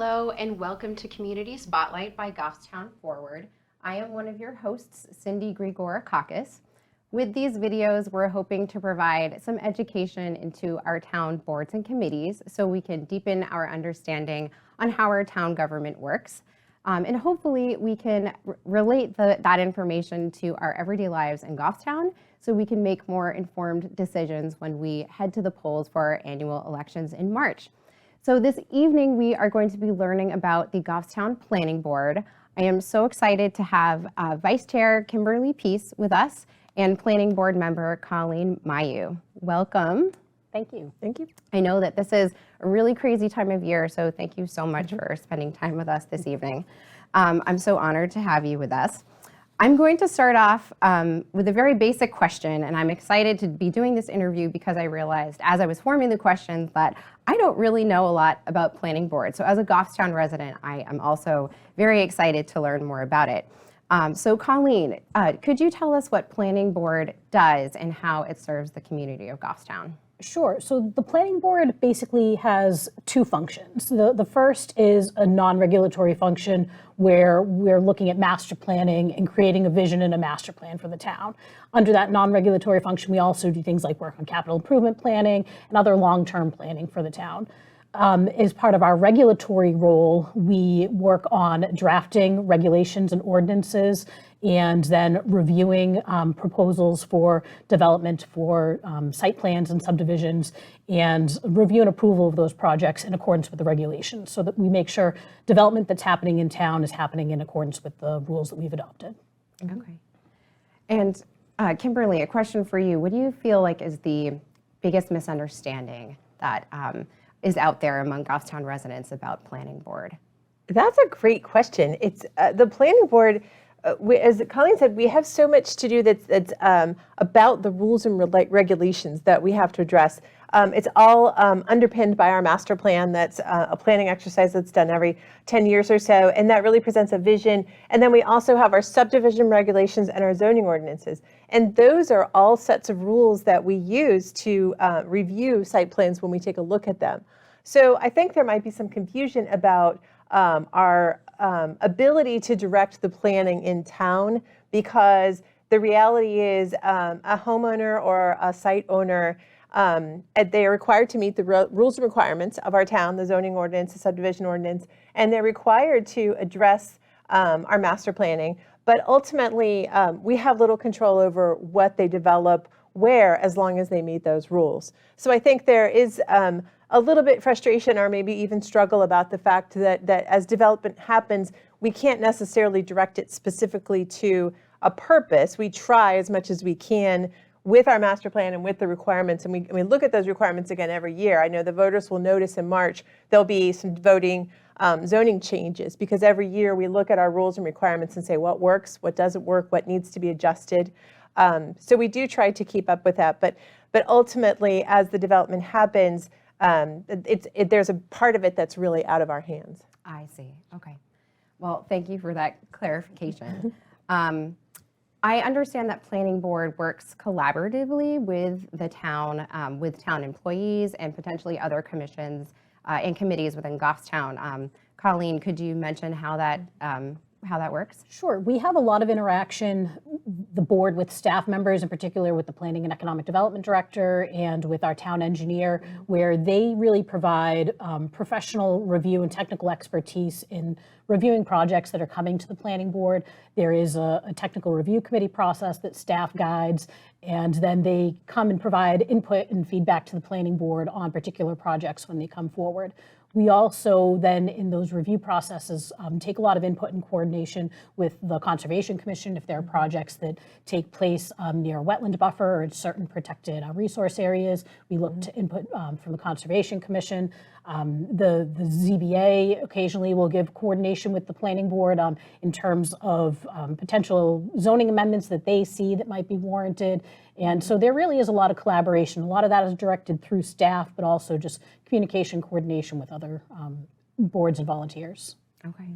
Hello and welcome to Community Spotlight by Goffstown Forward. I am one of your hosts, Cindy Grigora-Kakis. With these videos, we're hoping to provide some education into our town boards and committees so we can deepen our understanding on how our town government works. And hopefully we can relate that information to our everyday lives in Goffstown so we can make more informed decisions when we head to the polls for our annual elections in March. So this evening, we are going to be learning about the Goffstown Planning Board. I am so excited to have Vice Chair Kimberly Peace with us and Planning Board member Colleen Mayu. Welcome. Thank you. Thank you. I know that this is a really crazy time of year, so thank you so much for spending time with us this evening. I'm so honored to have you with us. I'm going to start off with a very basic question, and I'm excited to be doing this interview because I realized as I was forming the questions that I don't really know a lot about planning boards. So as a Goffstown resident, I am also very excited to learn more about it. So Colleen, could you tell us what planning board does and how it serves the community of Goffstown? Sure. So the planning board basically has two functions. The first is a non-regulatory function where we're looking at master planning and creating a vision and a master plan for the town. Under that non-regulatory function, we also do things like work on capital improvement planning and other long-term planning for the town. As part of our regulatory role, we work on drafting regulations and ordinances and then reviewing proposals for development for site plans and subdivisions and review and approval of those projects in accordance with the regulations so that we make sure development that's happening in town is happening in accordance with the rules that we've adopted. Okay. And Kimberly, a question for you. What do you feel like is the biggest misunderstanding that is out there among Goffstown residents about planning board? That's a great question. It's the planning board, as Colleen said, we have so much to do that's about the rules and regulations that we have to address. It's all underpinned by our master plan. That's a planning exercise that's done every 10 years or so, and that really presents a vision. And then we also have our subdivision regulations and our zoning ordinances. And those are all sets of rules that we use to review site plans when we take a look at them. So I think there might be some confusion about our ability to direct the planning in town, because the reality is a homeowner or a site owner, they are required to meet the rules and requirements of our town, the zoning ordinance, the subdivision ordinance, and they're required to address our master planning. But ultimately, we have little control over what they develop where, as long as they meet those rules. So I think there is a little bit frustration or maybe even struggle about the fact that as development happens, we can't necessarily direct it specifically to a purpose. We try as much as we can with our master plan and with the requirements, and we look at those requirements again every year. I know the voters will notice in March there'll be some zoning changes, because every year we look at our rules and requirements and say what works, what doesn't work, what needs to be adjusted. So we do try to keep up with that, but ultimately, as the development happens, there's a part of it that's really out of our hands. I see. Okay. Well, thank you for that clarification. I understand that planning board works collaboratively with the town, with town employees and potentially other commissions and committees within Goffstown. Colleen, could you mention how that works? Sure. We have a lot of interaction, the board, with staff members, in particular with the Planning and Economic Development Director and with our town engineer, where they really provide professional review and technical expertise in reviewing projects that are coming to the planning board. There is a technical review committee process that staff guides, and then they come and provide input and feedback to the planning board on particular projects when they come forward. We also then, in those review processes, take a lot of input and coordination with the Conservation Commission if there are projects that take place near a wetland buffer or certain protected resource areas. We look to input from the Conservation Commission. The ZBA occasionally will give coordination with the planning board in terms of potential zoning amendments that they see that might be warranted. And so there really is a lot of collaboration. A lot of that is directed through staff, but also just communication, coordination with other boards and volunteers. Okay.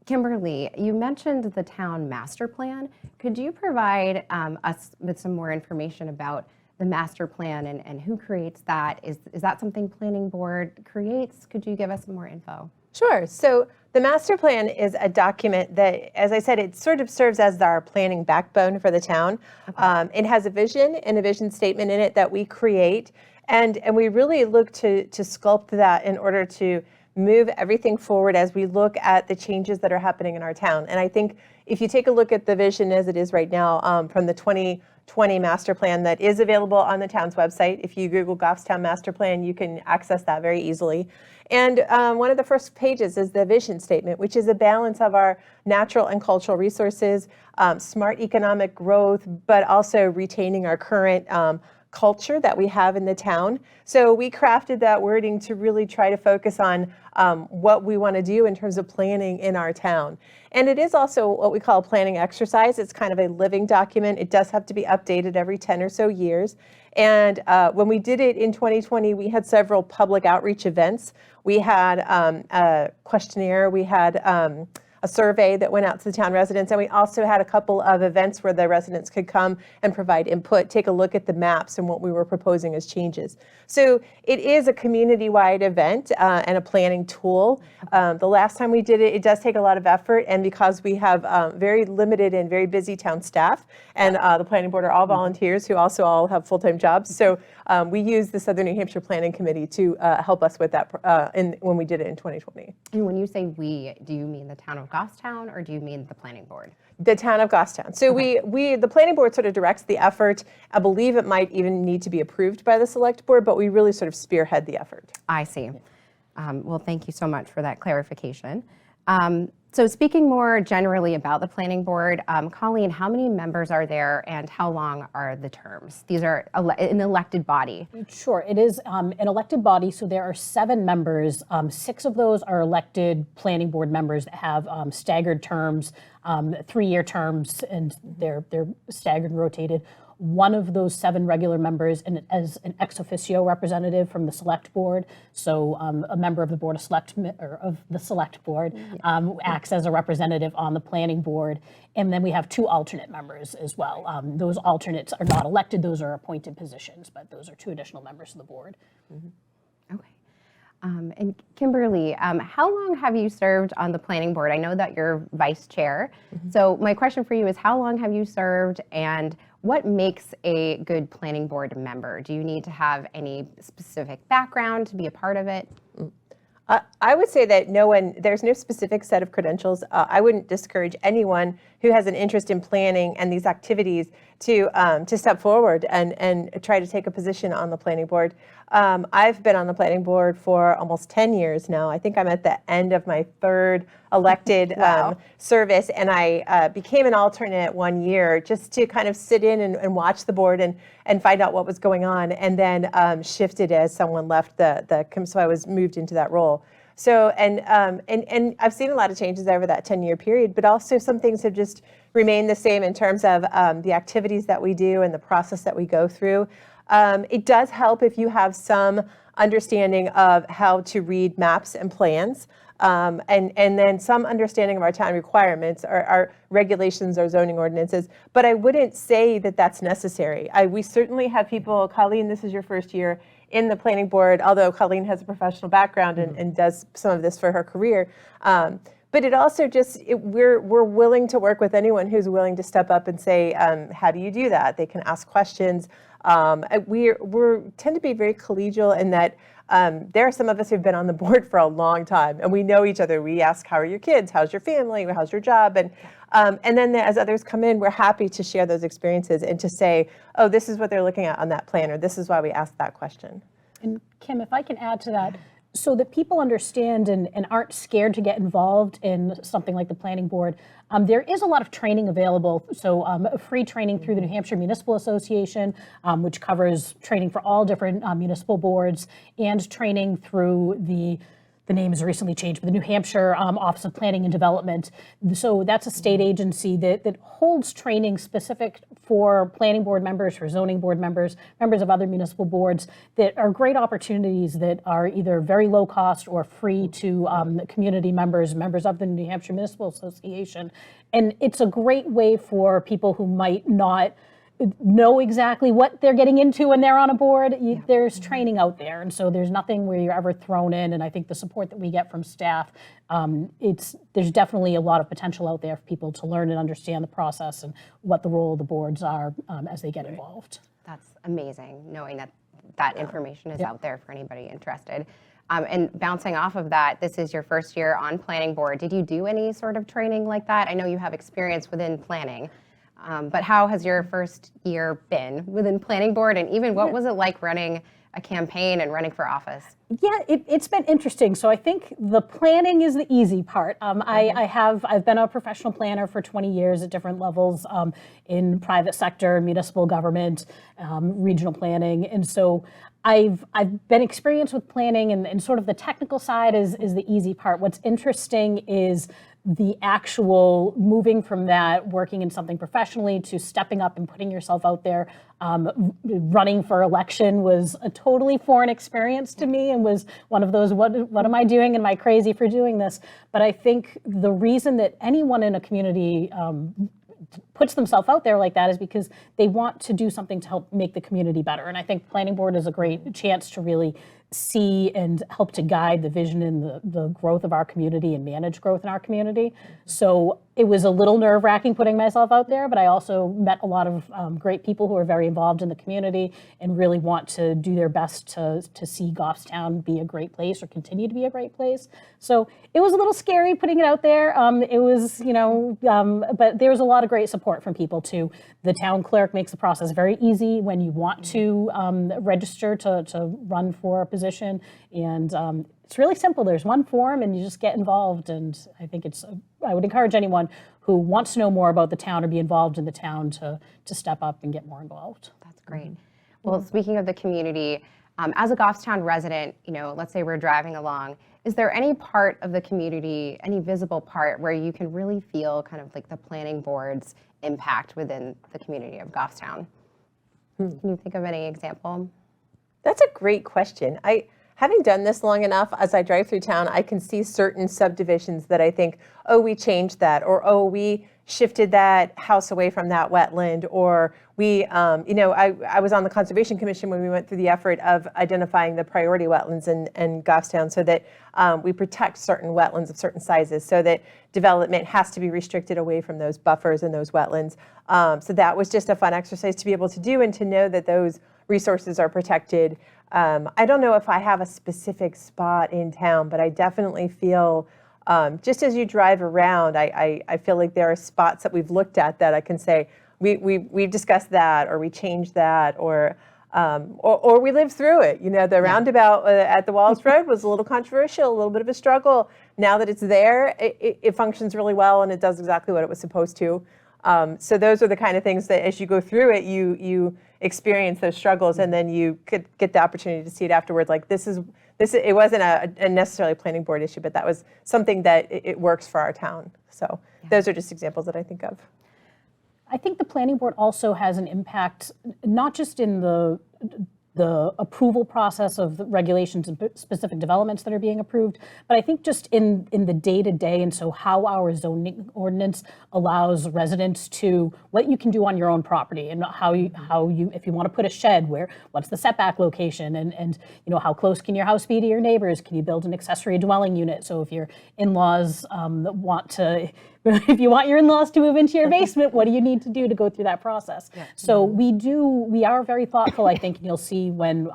Kimberly, you mentioned the town master plan. Could you provide us with some more information about the master plan and who creates that? Is that something planning board creates? Could you give us some more info? Sure. So the master plan is a document that, as I said, it sort of serves as our planning backbone for the town. It has a vision and a vision statement in it that we create, and we really look to sculpt that in order to move everything forward as we look at the changes that are happening in our town. And I think if you take a look at the vision as it is right now from the 2020 master plan that is available on the town's website, if you Google Goffstown master plan, you can access that very easily. And one of the first pages is the vision statement, which is a balance of our natural and cultural resources, smart economic growth, but also retaining our current culture that we have in the town. So we crafted that wording to really try to focus on what we want to do in terms of planning in our town. And it is also what we call a planning exercise. It's kind of a living document. It does have to be updated every 10 or so years. And when we did it in 2020, we had several public outreach events. We had a questionnaire, we had a survey that went out to the town residents, and we also had a couple of events where the residents could come and provide input, take a look at the maps and what we were proposing as changes. So it is a community-wide event and a planning tool. The last time we did it, it does take a lot of effort, and because we have very limited and very busy town staff, and the planning board are all volunteers who also all have full-time jobs, so we use the Southern New Hampshire Planning Committee to help us with that when we did it in 2020. And when you say we, do you mean the town of Goffstown or do you mean the planning board? The town of Goffstown. So the planning board sort of directs the effort. I believe it might even need to be approved by the select board, but we really sort of spearhead the effort. I see. Well, thank you so much for that clarification. So speaking more generally about the planning board, Colleen, how many members are there and how long are the terms? These are an elected body. Sure, it is an elected body, so there are 7 members. 6 of those are elected planning board members that have staggered terms, 3-year terms, and they're staggered and rotated. One of those 7 regular members as an ex officio representative from the select board, so a member of the board of the select board acts as a representative on the planning board, and then we have 2 alternate members as well. Those alternates are not elected; those are appointed positions, but those are 2 additional members of the board. Okay. And Kimberly, how long have you served on the planning board? I know that you're vice chair. So my question for you is, how long have you served and what makes a good planning board member? Do you need to have any specific background to be a part of it? I would say that there's no specific set of credentials. I wouldn't discourage anyone who has an interest in planning and these activities to step forward and try to take a position on the planning board. I've been on the planning board for almost 10 years now. I think I'm at the end of my 3rd elected service, and I became an alternate 1 year just to kind of sit in and watch the board and find out what was going on, and then shifted as someone left so I was moved into that role. So, and I've seen a lot of changes over that 10-year period, but also some things have just remained the same in terms of the activities that we do and the process that we go through. It does help if you have some understanding of how to read maps and plans, and then some understanding of our town requirements, our regulations, our zoning ordinances. But I wouldn't say that that's necessary. We certainly have people, Colleen, this is your first year in the planning board, although Colleen has a professional background and does some of this for her career. But it also we're willing to work with anyone who's willing to step up and say, how do you do that? They can ask questions. We tend to be very collegial in that there are some of us who've been on the board for a long time, and we know each other. We ask, how are your kids? How's your family? How's your job? And then as others come in, we're happy to share those experiences and to say, oh, this is what they're looking at on that plan, or this is why we asked that question. And Kim, if I can add to that, so that people understand and aren't scared to get involved in something like the planning board, there is a lot of training available. So free training through the New Hampshire Municipal Association, which covers training for all different municipal boards, and training through the name has recently changed, but the New Hampshire Office of Planning and Development. So that's a state agency that holds training specific for planning board members, for zoning board members, members of other municipal boards, that are great opportunities that are either very low cost or free to community members of the New Hampshire Municipal Association. And it's a great way for people who might not know exactly what they're getting into when they're on a board. There's training out there, and so there's nothing where you're ever thrown in. And I think the support that we get from staff, there's definitely a lot of potential out there for people to learn and understand the process and what the role of the boards are as they get involved. That's amazing, knowing that that information is out there for anybody interested. And bouncing off of that, this is your first year on planning board. Did you do any sort of training like that? I know you have experience within planning. But how has your first year been within planning board, and even what was it like running a campaign and running for office? Yeah, it's been interesting. So I think the planning is the easy part. I've been a professional planner for 20 years at different levels in private sector, municipal government, regional planning, and so I've been experienced with planning, and sort of the technical side is the easy part. What's interesting is the actual moving from that, working in something professionally, to stepping up and putting yourself out there. Running for election was a totally foreign experience to me, and was one of those, what am I doing? Am I crazy for doing this? But I think the reason that anyone in a community puts themselves out there like that is because they want to do something to help make the community better. And I think planning board is a great chance to really see and help to guide the vision and the growth of our community and manage growth in our community. So it was a little nerve-wracking putting myself out there, but I also met a lot of great people who are very involved in the community and really want to do their best to see Goffstown be a great place or continue to be a great place. So it was a little scary putting it out there. It was, but there was a lot of great support from people too. The town clerk makes the process very easy when you want to register to run for a position, and it's really simple. There's one form and you just get involved, and I think I would encourage anyone who wants to know more about the town or be involved in the town to step up and get more involved. That's great. Well, speaking of the community, as a Goffstown resident, let's say we're driving along, is there any part of the community, any visible part where you can really feel kind of like the planning board's impact within the community of Goffstown? Can you think of any example? That's a great question. Having done this long enough, as I drive through town, I can see certain subdivisions that I think, oh, we changed that, or oh, we shifted that house away from that wetland, or we, I was on the Conservation Commission when we went through the effort of identifying the priority wetlands in Goffstown, so that we protect certain wetlands of certain sizes, so that development has to be restricted away from those buffers and those wetlands. So that was just a fun exercise to be able to do, and to know that those resources are protected. I don't know if I have a specific spot in town, but I definitely feel, just as you drive around, I feel like there are spots that we've looked at that I can say, we've discussed that, or we changed that, or we lived through it. The roundabout at the Wallace Road was a little controversial, a little bit of a struggle. Now that it's there, it functions really well, and it does exactly what it was supposed to. So those are the kind of things that as you go through it, you experience those struggles, and then you could get the opportunity to see it afterwards. Like this, it wasn't a necessarily planning board issue, but that was something that it works for our town. So those are just examples that I think of. I think the planning board also has an impact, not just in the approval process of the regulations and specific developments that are being approved, but I think just in the day-to-day, and so how our zoning ordinance allows residents to, what you can do on your own property, and how you if you want to put a shed, what's the setback location, and how close can your house be to your neighbors? Can you build an accessory dwelling unit? So if your in-laws if you want your in-laws to move into your basement, what do you need to do to go through that process? Yeah. So we are very thoughtful, I think, and you'll see when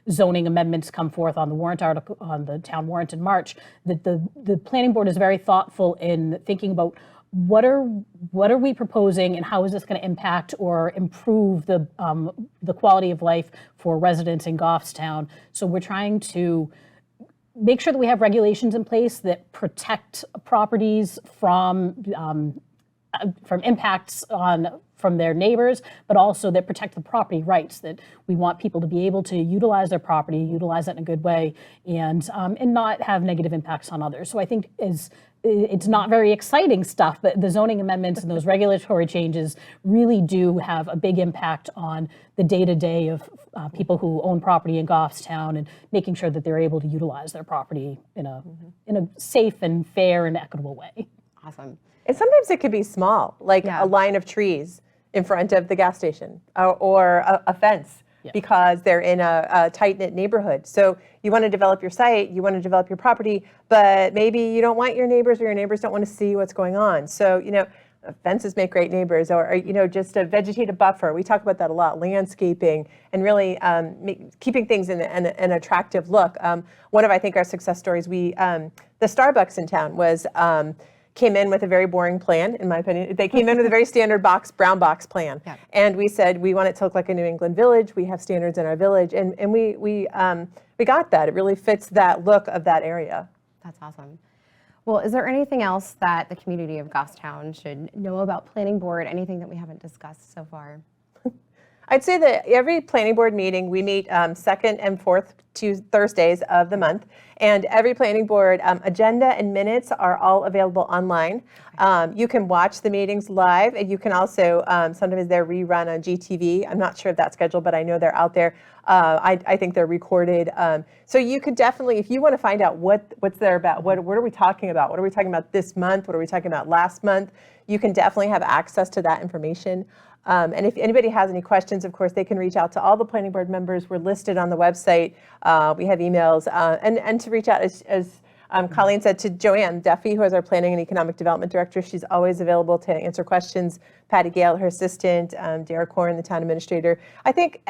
zoning amendments come forth on the warrant article, on the town warrant in March, that the planning board is very thoughtful in thinking about what are we proposing, and how is this going to impact or improve the quality of life for residents in Goffstown. So we're trying to make sure that we have regulations in place that protect properties from impacts from their neighbors, but also that protect the property rights, that we want people to be able to utilize their property, utilize it in a good way, and not have negative impacts on others. So I think it's not very exciting stuff, but the zoning amendments and those regulatory changes really do have a big impact on the day-to-day of people who own property in Goffstown, and making sure that they're able to utilize their property in a safe and fair and equitable way. Awesome. And sometimes it could be small, like a line of trees. in front of the gas station or a fence because they're in a tight-knit neighborhood. So you want to develop your site, you want to develop your property, but maybe you don't want your neighbors or your neighbors don't want to see what's going on. So, fences make great neighbors, or just a vegetative buffer. We talk about that a lot, landscaping, and really keeping things in an attractive look. One of, I think, our success stories, the Starbucks in town came in with a very boring plan, in my opinion. They came in with a very standard brown box plan. Yeah. And we said, we want it to look like a New England village. We have standards in our village. And we got that. It really fits that look of that area. That's awesome. Well, is there anything else that the community of Goffstown should know about planning board? Anything that we haven't discussed so far? I'd say that every planning board meeting, we meet second and fourth Thursdays of the month, and every planning board agenda and minutes are all available online. You can watch the meetings live, and you can also, sometimes they're rerun on GTV. I'm not sure of that schedule, but I know they're out there. I think they're recorded. So you could definitely, if you want to find out what's there about, what are we talking about? What are we talking about this month? What are we talking about last month? You can definitely have access to that information. And if anybody has any questions, of course, they can reach out to all the planning board members. We're listed on the website. We have emails. And to reach out, as Colleen said, to Joanne Duffy, who is our Planning and Economic Development Director. She's always available to answer questions. Patty Gale, her assistant, Derek Horn, the town administrator. I think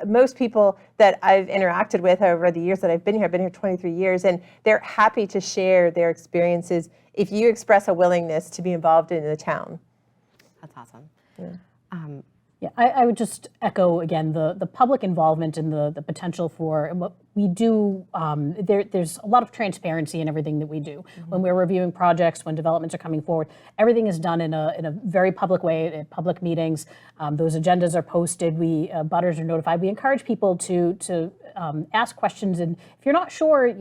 most people that I've interacted with over the years that I've been here 23 years, and they're happy to share their experiences if you express a willingness to be involved in the town. That's awesome. Yeah. I would just echo again the public involvement and the potential for what we do. There's a lot of transparency in everything that we do. Mm-hmm. When we're reviewing projects, when developments are coming forward, everything is done in a very public way, at public meetings. Those agendas are posted. Butters are notified. We encourage people to ask questions, and if you're not sure,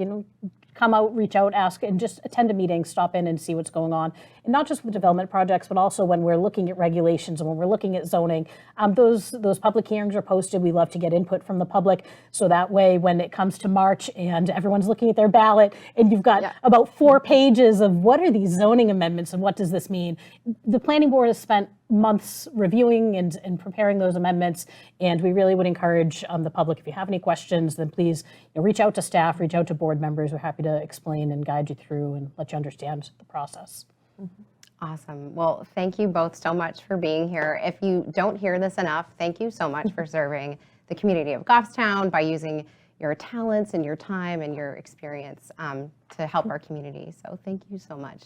come out, reach out, ask, and just attend a meeting, stop in and see what's going on. And not just with development projects, but also when we're looking at regulations and when we're looking at zoning. Those public hearings are posted. We love to get input from the public. So that way, when it comes to March and everyone's looking at their ballot and you've got about 4 pages of what are these zoning amendments and what does this mean? The planning board has spent months reviewing and preparing those amendments, and we really would encourage the public, if you have any questions, then please reach out to staff, reach out to board members. We're happy to explain and guide you through and let you understand the process. Mm-hmm. Awesome. Well, thank you both so much for being here. If you don't hear this enough, thank you so much for serving the community of Goffstown by using your talents and your time and your experience to help our community. So thank you so much.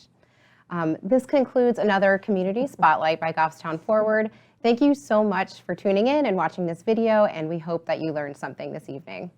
This concludes another Community Spotlight by Goffstown Forward. Thank you so much for tuning in and watching this video, and we hope that you learned something this evening.